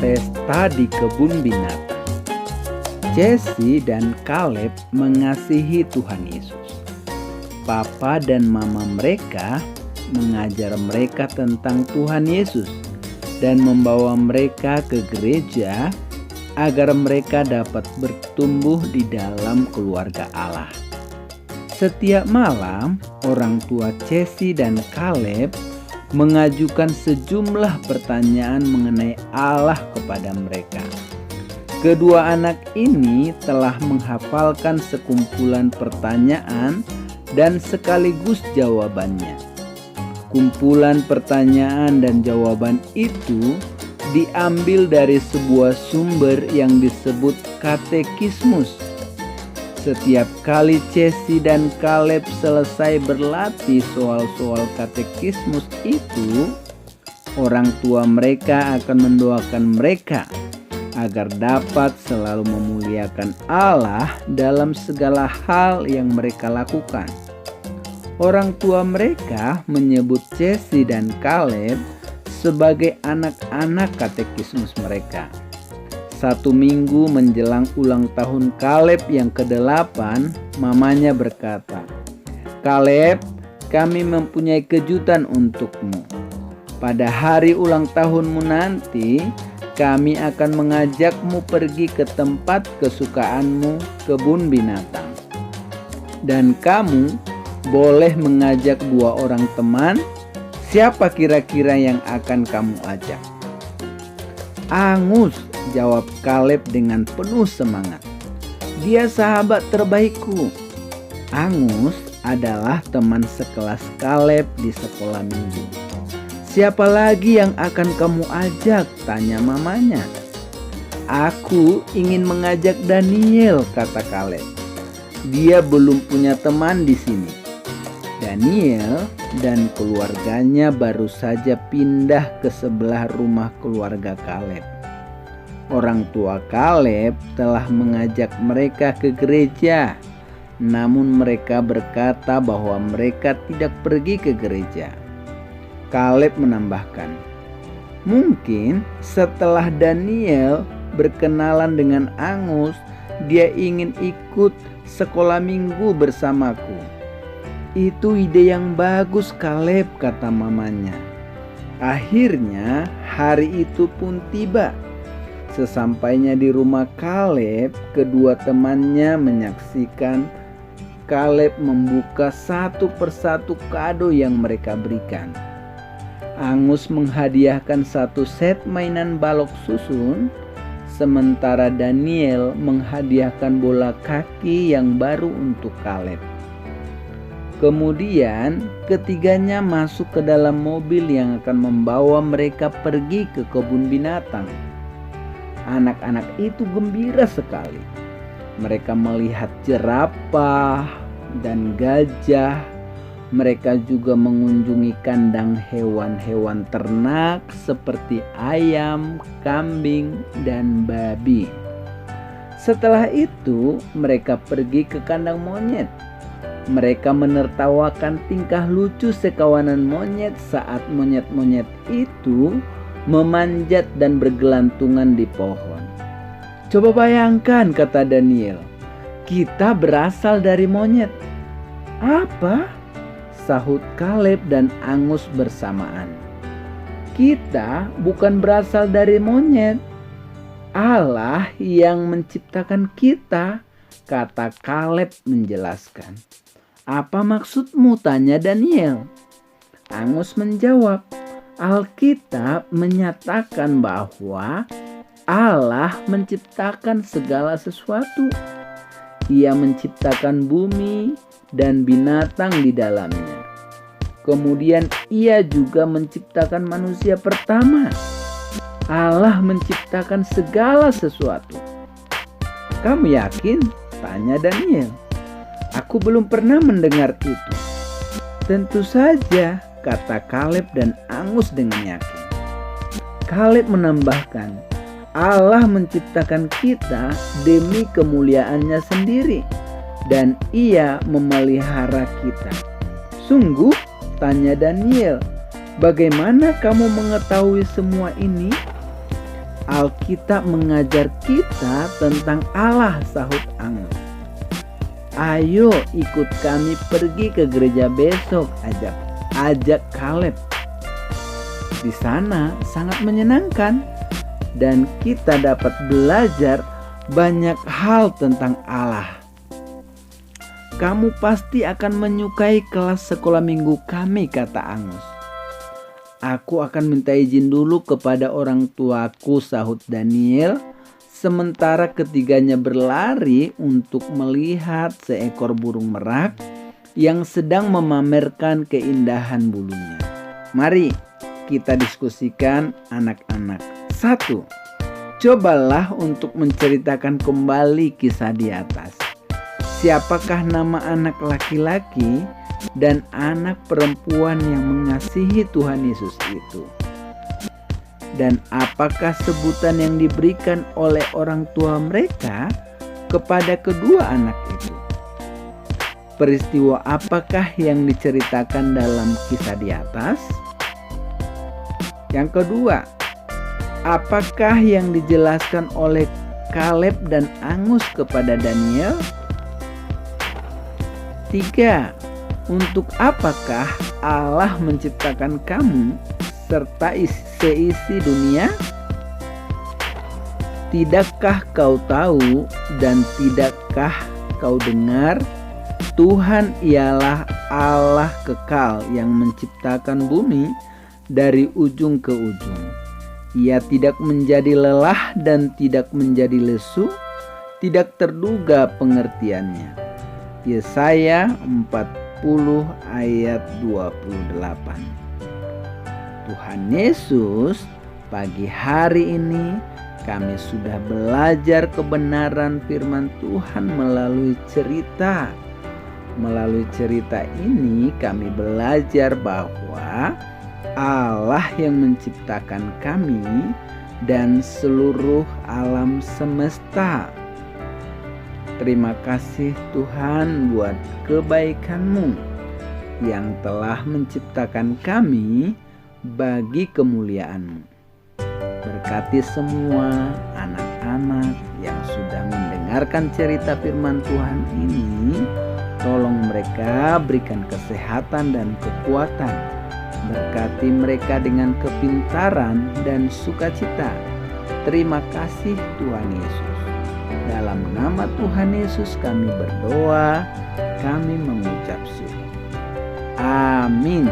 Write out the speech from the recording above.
pesta di kebun binatang. Jesse dan Caleb mengasihi Tuhan Yesus. Papa dan mama mereka mengajar mereka tentang Tuhan Yesus dan membawa mereka ke gereja agar mereka dapat bertumbuh di dalam keluarga Allah. Setiap malam, orang tua Jesse dan Caleb mengajukan sejumlah pertanyaan mengenai Allah kepada mereka. Kedua anak ini telah menghafalkan sekumpulan pertanyaan dan sekaligus jawabannya. Kumpulan pertanyaan dan jawaban itu diambil dari sebuah sumber yang disebut katekismus. Setiap kali Jesse dan Caleb selesai berlatih soal-soal katekismus itu, orang tua mereka akan mendoakan mereka agar dapat selalu memuliakan Allah dalam segala hal yang mereka lakukan. Orang tua mereka menyebut Jesse dan Caleb sebagai anak-anak katekismus mereka. 1 minggu menjelang ulang tahun Caleb yang ke-8, mamanya berkata, "Caleb, kami mempunyai kejutan untukmu. Pada hari ulang tahunmu nanti, kami akan mengajakmu pergi ke tempat kesukaanmu, kebun binatang. Dan kamu boleh mengajak 2 orang teman. Siapa kira-kira yang akan kamu ajak?" "Angus," jawab Caleb dengan penuh semangat. "Dia sahabat terbaikku." Angus adalah teman sekelas Caleb di sekolah minggu. "Siapa lagi yang akan kamu ajak?" tanya mamanya. "Aku ingin mengajak Daniel," kata Caleb. "Dia belum punya teman di sini." Daniel dan keluarganya baru saja pindah ke sebelah rumah keluarga Caleb. Orang tua Caleb telah mengajak mereka ke gereja, namun mereka berkata bahwa mereka tidak pergi ke gereja. Caleb menambahkan, "Mungkin setelah Daniel berkenalan dengan Angus, dia ingin ikut sekolah minggu bersamaku." "Itu ide yang bagus, Caleb," kata mamanya. Akhirnya hari itu pun tiba. Sesampainya di rumah Caleb, kedua temannya menyaksikan Caleb membuka satu persatu kado yang mereka berikan. Angus menghadiahkan 1 set mainan balok susun, sementara Daniel menghadiahkan bola kaki yang baru untuk Caleb. Kemudian ketiganya masuk ke dalam mobil yang akan membawa mereka pergi ke kebun binatang. Anak-anak itu gembira sekali. Mereka melihat jerapah dan gajah. Mereka juga mengunjungi kandang hewan-hewan ternak seperti ayam, kambing, dan babi. Setelah itu, mereka pergi ke kandang monyet. Mereka menertawakan tingkah lucu sekawanan monyet saat monyet-monyet itu memanjat dan bergelantungan di pohon. "Coba bayangkan," kata Daniel, "kita berasal dari monyet." "Apa?" sahut Caleb dan Angus bersamaan. "Kita bukan berasal dari monyet. Allah yang menciptakan kita," kata Caleb menjelaskan. "Apa maksudmu?" tanya Daniel. Angus menjawab, "Alkitab menyatakan bahwa Allah menciptakan segala sesuatu. Ia menciptakan bumi dan binatang di dalamnya. Kemudian ia juga menciptakan manusia pertama. Allah menciptakan segala sesuatu." "Kamu yakin?" tanya Daniel. "Aku belum pernah mendengar itu." "Tentu saja," kata Caleb dan Angus dengan yakin. Caleb menambahkan, "Allah menciptakan kita demi kemuliaannya sendiri, dan ia memelihara kita." "Sungguh?" tanya Daniel. "Bagaimana kamu mengetahui semua ini?" Alkitab mengajar kita tentang Allah, sahut Angus. Ayo ikut kami pergi ke gereja besok, ajak Kaleb. Di sana sangat menyenangkan dan kita dapat belajar banyak hal tentang Allah. Kamu pasti akan menyukai kelas sekolah minggu kami, kata Angus. Aku akan minta izin dulu kepada orang tuaku, sahut Daniel, sementara ketiganya berlari untuk melihat seekor burung merak yang sedang memamerkan keindahan bulunya. Mari kita diskusikan, anak-anak. 1. Cobalah untuk menceritakan kembali kisah di atas. Siapakah nama anak laki-laki dan anak perempuan yang mengasihi Tuhan Yesus itu? Dan apakah sebutan yang diberikan oleh orang tua mereka kepada kedua anak itu? Peristiwa apakah yang diceritakan dalam kisah di atas? Yang kedua, apakah yang dijelaskan oleh Kaleb dan Angus kepada Daniel? 3. Untuk apakah Allah menciptakan kamu serta seisi dunia? Tidakkah kau tahu dan tidakkah kau dengar? Tuhan ialah Allah kekal yang menciptakan bumi dari ujung ke ujung. Ia tidak menjadi lelah dan tidak menjadi lesu, tidak terduga pengertiannya. Yesaya 40 ayat 28. Tuhan Yesus, pagi hari ini kami sudah belajar kebenaran firman Tuhan melalui cerita. Melalui cerita ini kami belajar bahwa Allah yang menciptakan kami dan seluruh alam semesta. Terima kasih Tuhan buat kebaikan-Mu yang telah menciptakan kami bagi kemuliaan-Mu. Berkati semua anak-anak yang sudah mendengarkan cerita firman Tuhan ini. Tolong mereka berikan kesehatan dan kekuatan. Berkati mereka dengan kepintaran dan sukacita. Terima kasih Tuhan Yesus. Dalam nama Tuhan Yesus kami berdoa, kami mengucap syukur. Amin.